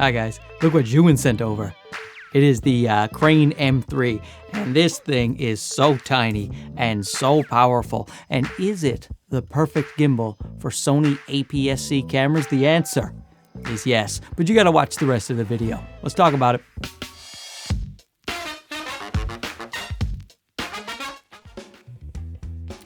Hi guys, look what Zhiyun sent over. It is the Crane M3, and this thing is so tiny and so powerful. And is it the perfect gimbal for Sony APS-C cameras? The answer is yes, but you gotta watch the rest of the video. Let's talk about it.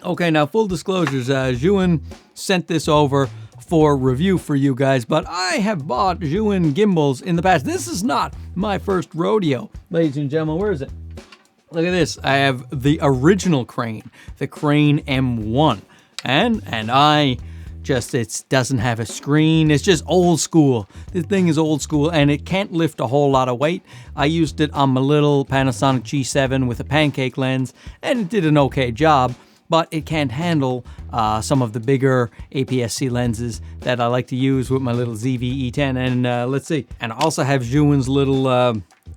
Okay, now full disclosures, Zhiyun sent this over for review for you guys, but I have bought Zhiyun gimbals in the past. This is not my first rodeo, ladies and gentlemen. Where is it? Look at this. I have the original Crane, the Crane M1, and I just, it doesn't have a screen. It's just old school. This thing is old school, and it can't lift a whole lot of weight. I used it on my little Panasonic G7 with a pancake lens, and it did an okay job. But it can't handle some of the bigger APS-C lenses that I like to use with my little ZV-E10. And let's see. And I also have Zhiyun's little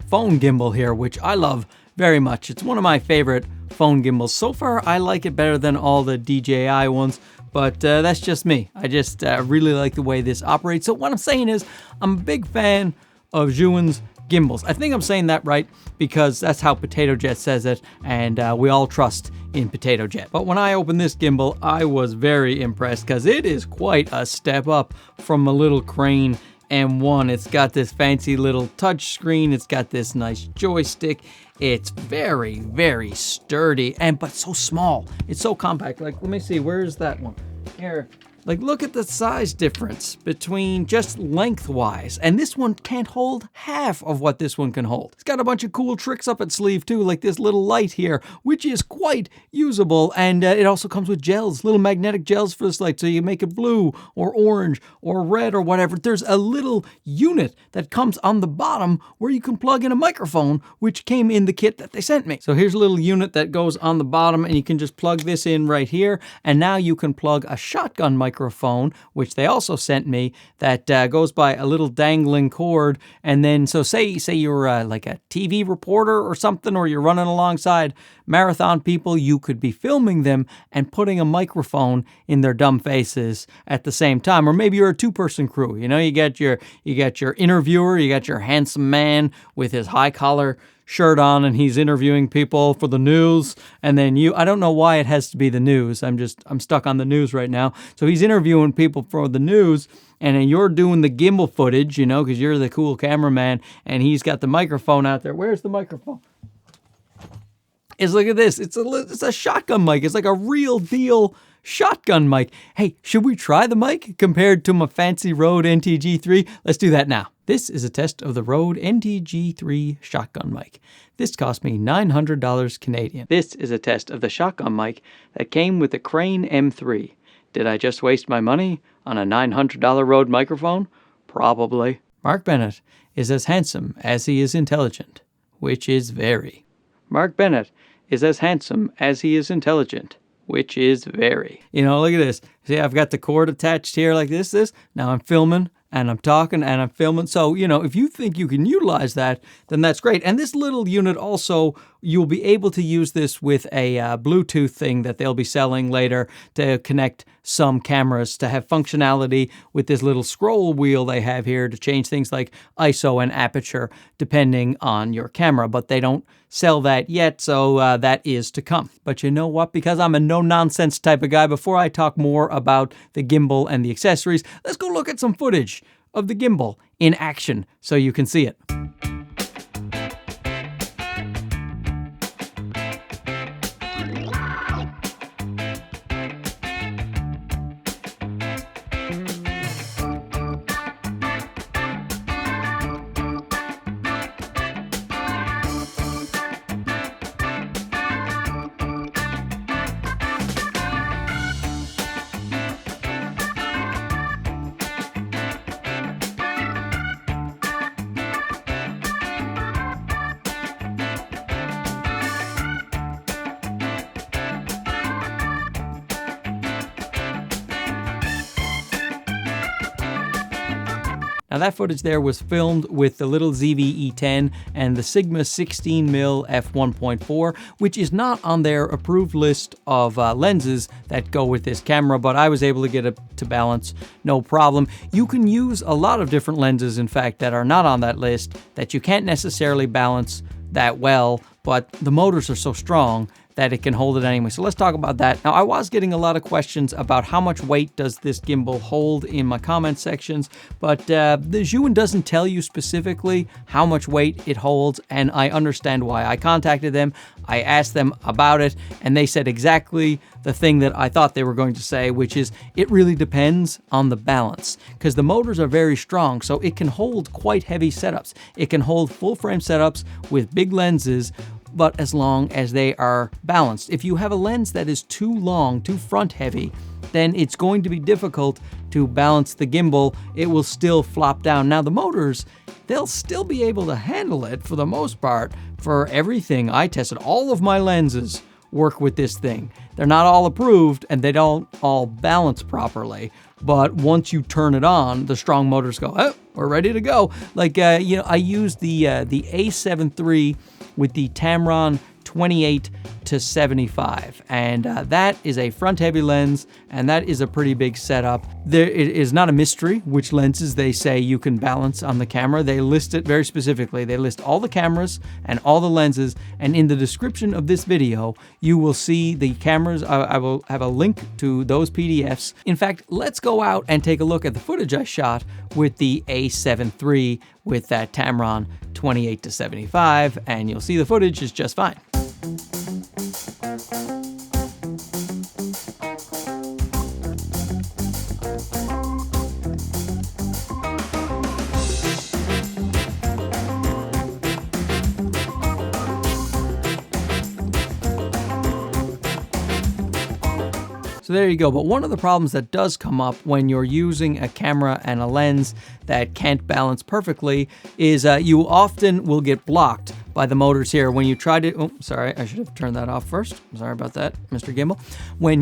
phone gimbal here, which I love very much. It's one of my favorite phone gimbals. So far, I like it better than all the DJI ones, but that's just me. I just really like the way this operates. So what I'm saying is, I'm a big fan of Zhiyun's gimbals. I think I'm saying that right because that's how Potato Jet says it, and we all trust in Potato Jet. But when I opened this gimbal, I was very impressed because it is quite a step up from a little Crane M1. It's got this fancy little touch screen. It's got this nice joystick. It's very, very sturdy, but so small. It's so compact. Like, let me see, where is that one? Here. Like, look at the size difference between just lengthwise. And this one can't hold half of what this one can hold. It's got a bunch of cool tricks up its sleeve too, like this little light here, which is quite usable. And it also comes with gels, little magnetic gels for this light. So you make it blue or orange or red or whatever. There's a little unit that comes on the bottom where you can plug in a microphone, which came in the kit that they sent me. So here's a little unit that goes on the bottom, and you can just plug this in right here. And now you can plug a shotgun microphone, which they also sent me, that goes by a little dangling cord. And then, so say you're like a TV reporter or something, or you're running alongside marathon people, you could be filming them and putting a microphone in their dumb faces at the same time. Or maybe you're a two-person crew. You know, you got your interviewer, you got your handsome man with his high collar shirt on, and he's interviewing people for the news. And then I don't know why it has to be the news. I'm stuck on the news right now. So he's interviewing people for the news, and then you're doing the gimbal footage, you know, because you're the cool cameraman, and he's got the microphone out there. Where's the microphone? Look at this. It's a shotgun mic. It's like a real deal shotgun mic. Hey, should we try the mic compared to my fancy Rode NTG3? Let's do that now. This is a test of the Rode NTG3 shotgun mic. This cost me $900 Canadian. This is a test of the shotgun mic that came with the Crane M3. Did I just waste my money on a $900 Rode microphone? Probably. Mark Bennett is as handsome as he is intelligent, which is very. Mark Bennett is as handsome as he is intelligent, which is very. You know, look at this. See, I've got the cord attached here like this. Now I'm filming, and I'm talking, and I'm filming. So, you know, if you think you can utilize that, then that's great. And this little unit also, you'll be able to use this with a Bluetooth thing that they'll be selling later to connect some cameras, to have functionality with this little scroll wheel they have here to change things like ISO and aperture depending on your camera. But they don't sell that yet, so that is to come. But you know what? Because I'm a no-nonsense type of guy, before I talk more about the gimbal and the accessories, let's go look at some footage of the gimbal in action so you can see it. Now that footage there was filmed with the little ZV-E10 and the Sigma 16mm f1.4, which is not on their approved list of lenses that go with this camera, but I was able to get it to balance no problem. You can use a lot of different lenses, in fact, that are not on that list that you can't necessarily balance that well, but the motors are so strong that it can hold it anyway. So let's talk about that. Now, I was getting a lot of questions about how much weight does this gimbal hold in my comment sections, but the Zhiyun doesn't tell you specifically how much weight it holds, and I understand why. I contacted them, I asked them about it, and they said exactly the thing that I thought they were going to say, which is it really depends on the balance, because the motors are very strong, so it can hold quite heavy setups. It can hold full-frame setups with big lenses, but as long as they are balanced. If you have a lens that is too long, too front heavy, then it's going to be difficult to balance the gimbal. It will still flop down. Now the motors, they'll still be able to handle it for the most part. For everything I tested, all of my lenses work with this thing. They're not all approved and they don't all balance properly. But once you turn it on, the strong motors go, oh, we're ready to go. Like, I used the A7 III with the Tamron 28 to 75, and that is a front heavy lens, and that is a pretty big setup. It is not a mystery which lenses they say you can balance on the camera. They list it very specifically. They list all the cameras and all the lenses, and in the description of this video you will see the cameras. I will have a link to those PDFs. In fact, let's go out and take a look at the footage I shot with the A7 III with that Tamron 28 to 75, and you'll see the footage is just fine. So there you go. But one of the problems that does come up when you're using a camera and a lens that can't balance perfectly is you often will get blocked by the motors here. When you try to, oh, sorry, I should have turned that off first. Sorry about that, Mr. Gimbal. When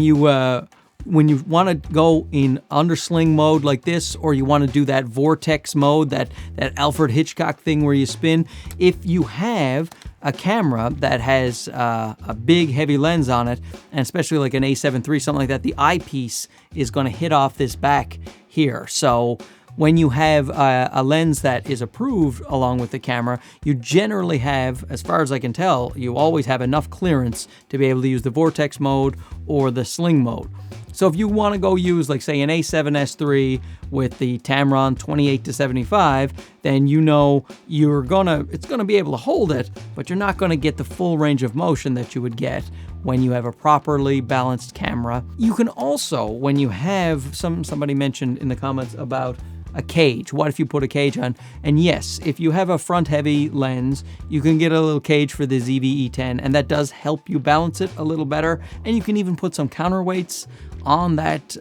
you want to go in undersling mode like this, or you want to do that vortex mode, that Alfred Hitchcock thing where you spin, if you have a camera that has a big heavy lens on it, and especially like an A7 III, something like that, the eyepiece is going to hit off this back here. So when you have a lens that is approved along with the camera, you generally have, as far as I can tell, you always have enough clearance to be able to use the vortex mode or the sling mode. So if you want to go use, like, say, an A7S III with the Tamron 28 to 75, then you know it's gonna be able to hold it, but you're not gonna get the full range of motion that you would get when you have a properly balanced camera. You can also, when you have, somebody mentioned in the comments about a cage. What if you put a cage on? And yes, if you have a front heavy lens, you can get a little cage for the ZV-E10, and that does help you balance it a little better. And you can even put some counterweights on that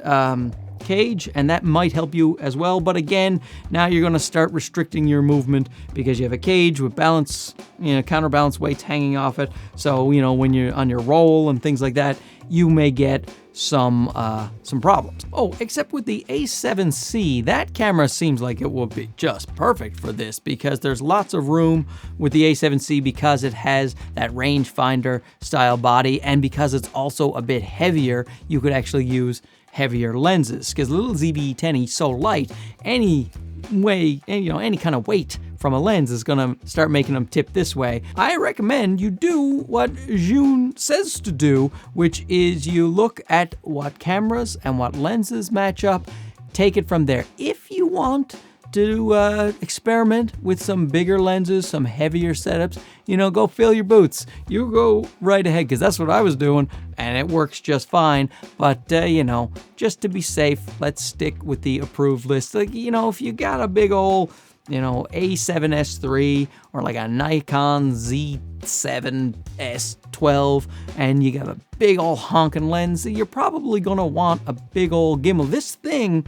cage, and that might help you as well. But again, now you're going to start restricting your movement because you have a cage with balance, counterbalance weights hanging off it. So, when you're on your roll and things like that, you may get some problems. Oh, except with the A7C, that camera seems like it will be just perfect for this, because there's lots of room with the A7C because it has that rangefinder style body, and because it's also a bit heavier, you could actually use heavier lenses, because the little ZV-E10 is so light, any kind of weight from a lens is gonna start making them tip this way. I recommend you do what Zhiyun says to do, which is you look at what cameras and what lenses match up, take it from there. If you want to experiment with some bigger lenses, some heavier setups, go fill your boots. You go right ahead, because that's what I was doing, and it works just fine. But, just to be safe, let's stick with the approved list. Like, if you got a big old, A7S III or like a Nikon Z7S12, and you got a big old honking lens, you're probably going to want a big old gimbal. This thing,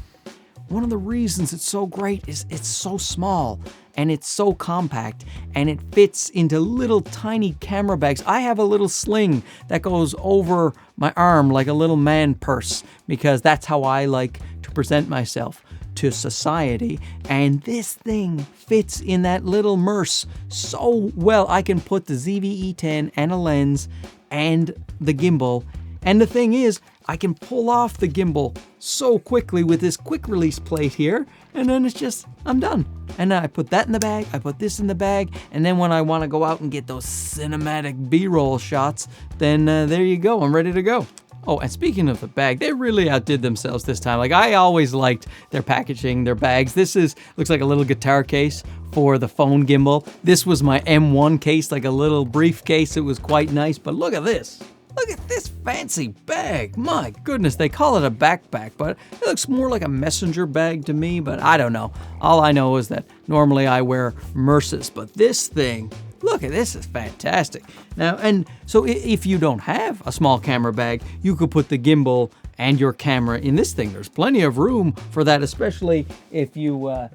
one of the reasons it's so great is it's so small and it's so compact, and it fits into little tiny camera bags. I have a little sling that goes over my arm like a little man purse, because that's how I like to present myself. to society. And this thing fits in that little merce so well. I can put the ZV-E10 and a lens and the gimbal. And the thing is, I can pull off the gimbal so quickly with this quick release plate here, and then it's just, I'm done. And then I put that in the bag, I put this in the bag, and then when I want to go out and get those cinematic B-roll shots, then there you go, I'm ready to go. Oh, and speaking of the bag, they really outdid themselves this time. Like, I always liked their packaging, their bags. This looks like a little guitar case for the phone gimbal. This was my M1 case, like a little briefcase. It was quite nice, but look at this. Look at this fancy bag. My goodness, they call it a backpack, but it looks more like a messenger bag to me, but I don't know. All I know is that normally I wear Merces, but this thing, look at this, is fantastic. Now, and so if you don't have a small camera bag, you could put the gimbal and your camera in this thing. There's plenty of room for that, especially if you're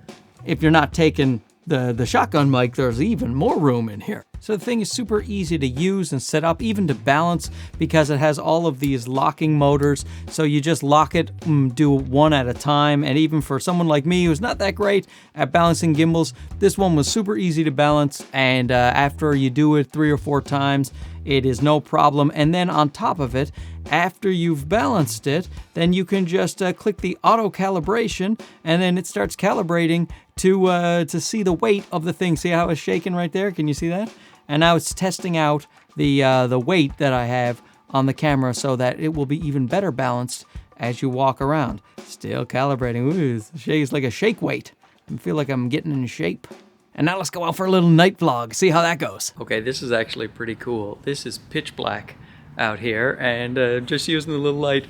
not taking the shotgun mic. There's even more room in here. So the thing is super easy to use and set up, even to balance, because it has all of these locking motors. So you just lock it, do one at a time. And even for someone like me who's not that great at balancing gimbals, this one was super easy to balance. And after you do it 3 or 4 times, it is no problem. And then on top of it, after you've balanced it, then you can just click the auto calibration, and then it starts calibrating to see the weight of the thing. See how it's shaking right there? Can you see that? And now it's testing out the weight that I have on the camera so that it will be even better balanced as you walk around. Still calibrating. Ooh, it's like a shake weight. I feel like I'm getting in shape. And now let's go out for a little night vlog, see how that goes. Okay, this is actually pretty cool. This is pitch black out here, and just using the little light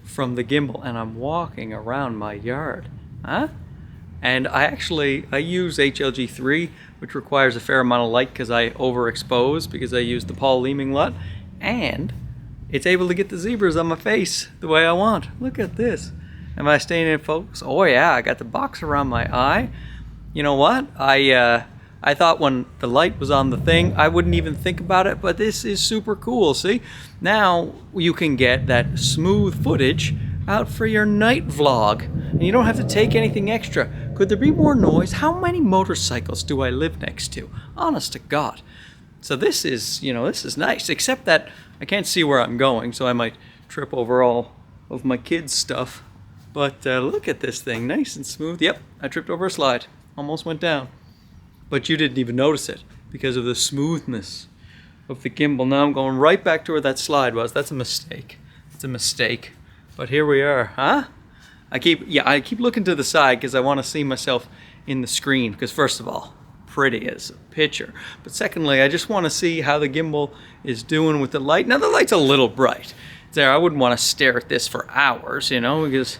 from the gimbal, and I'm walking around my yard. Huh? And I use HLG3, which requires a fair amount of light because I overexpose because I use the Paul Leeming LUT, and it's able to get the zebras on my face the way I want. Look at this. Am I staying in focus? Oh yeah, I got the box around my eye. You know what? I thought when the light was on the thing, I wouldn't even think about it, but this is super cool, see? Now you can get that smooth footage out for your night vlog, and you don't have to take anything extra. Could there be more noise? How many motorcycles do I live next to? Honest to God. So this is, this is nice, except that I can't see where I'm going, so I might trip over all of my kids' stuff. But look at this thing, nice and smooth. Yep, I tripped over a slide, almost went down. But you didn't even notice it because of the smoothness of the gimbal. Now I'm going right back to where that slide was. That's a mistake. It's a mistake. But here we are, huh? I keep looking to the side because I want to see myself in the screen. Because first of all, pretty as a picture. But secondly, I just want to see how the gimbal is doing with the light. Now the light's a little bright. There, I wouldn't want to stare at this for hours, because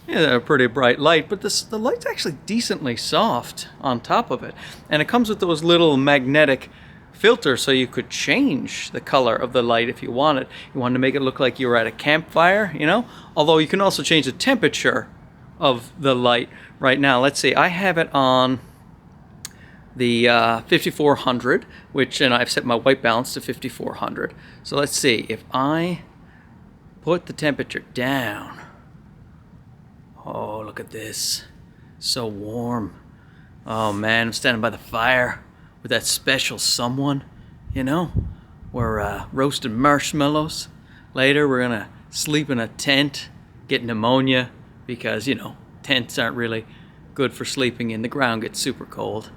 a pretty bright light. But the light's actually decently soft on top of it, and it comes with those little magnetic filter so you could change the color of the light if you wanted. You wanted to make it look like you were at a campfire, Although you can also change the temperature of the light. Right now, let's see, I have it on the 5400, and I've set my white balance to 5400. So let's see, if I put the temperature down. Oh, look at this. So warm. Oh man, I'm standing by the fire with that special someone, We're roasting marshmallows. Later, we're gonna sleep in a tent, get pneumonia, because, tents aren't really good for sleeping in. The ground gets super cold.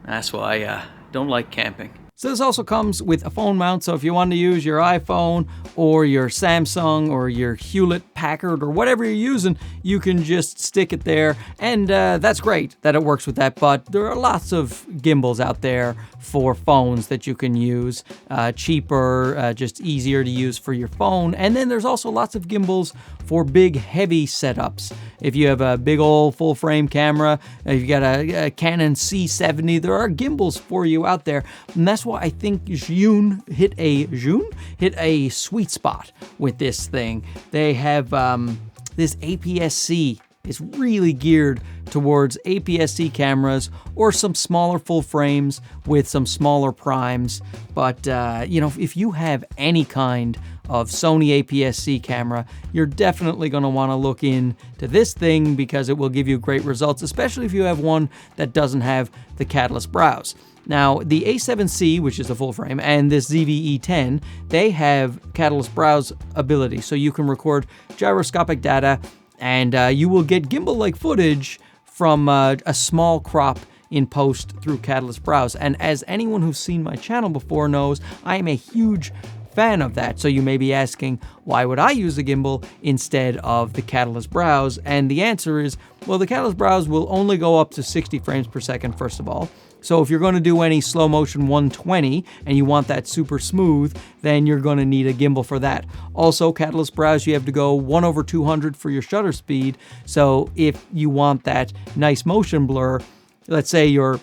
That's why I don't like camping. So this also comes with a phone mount, so if you want to use your iPhone or your Samsung or your Hewlett-Packard or whatever you're using, you can just stick it there, and that's great that it works with that, but there are lots of gimbals out there for phones that you can use, cheaper, just easier to use for your phone, and then there's also lots of gimbals for big, heavy setups. If you have a big old full-frame camera, if you got a Canon C70, there are gimbals for you out there, and that's why I think Zhiyun hit a sweet spot with this thing. They have this APS-C. It's really geared towards APS-C cameras or some smaller full frames with some smaller primes. But if you have any kind of Sony APS-C camera, you're definitely going to want to look into this thing because it will give you great results, especially if you have one that doesn't have the catalyst browse. Now, the A7C, which is a full frame, and this ZV-E10, they have catalyst browse ability, so you can record gyroscopic data, and you will get gimbal-like footage from a small crop in post through catalyst browse. And as anyone who's seen my channel before knows, I am a huge fan of that. So you may be asking, why would I use the gimbal instead of the catalyst browse? And the answer is, well, the catalyst browse will only go up to 60 frames per second, first of all. So if you're going to do any slow motion 120 and you want that super smooth, then you're going to need a gimbal for that. Also, catalyst browse, you have to go 1/200 for your shutter speed. So if you want that nice motion blur, let's say you're,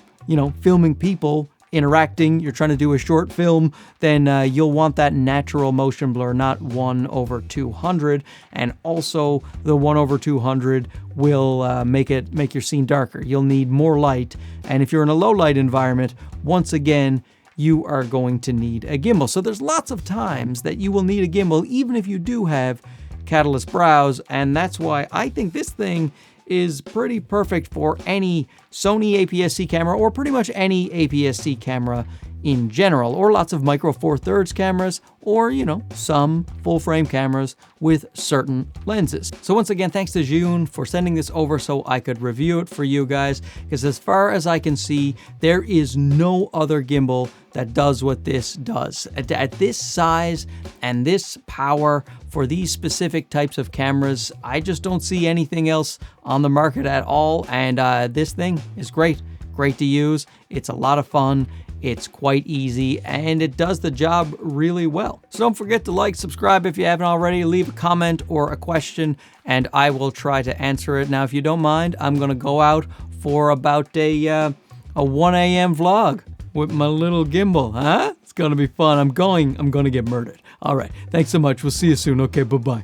filming people interacting, you're trying to do a short film, then you'll want that natural motion blur, not 1/200. And also the 1/200 will make your scene darker. You'll need more light. And if you're in a low light environment, once again, you are going to need a gimbal. So there's lots of times that you will need a gimbal, even if you do have catalyst browse. And that's why I think this thing is pretty perfect for any Sony APS-C camera, or pretty much any APS-C camera in general, or lots of micro four thirds cameras, or some full frame cameras with certain lenses. So once again, thanks to Zhiyun for sending this over so I could review it for you guys, because as far as I can see, there is no other gimbal that does what this does. At this size and this power for these specific types of cameras, I just don't see anything else on the market at all. And this thing is great to use. It's a lot of fun. It's quite easy, and it does the job really well. So don't forget to like, subscribe if you haven't already, leave a comment or a question, and I will try to answer it. Now, if you don't mind, I'm gonna go out for about a 1 a.m. vlog with my little gimbal, huh? It's gonna be fun. I'm gonna get murdered. All right, thanks so much. We'll see you soon. Okay, bye-bye.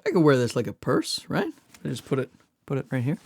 I could wear this like a purse, right? I just put it right here.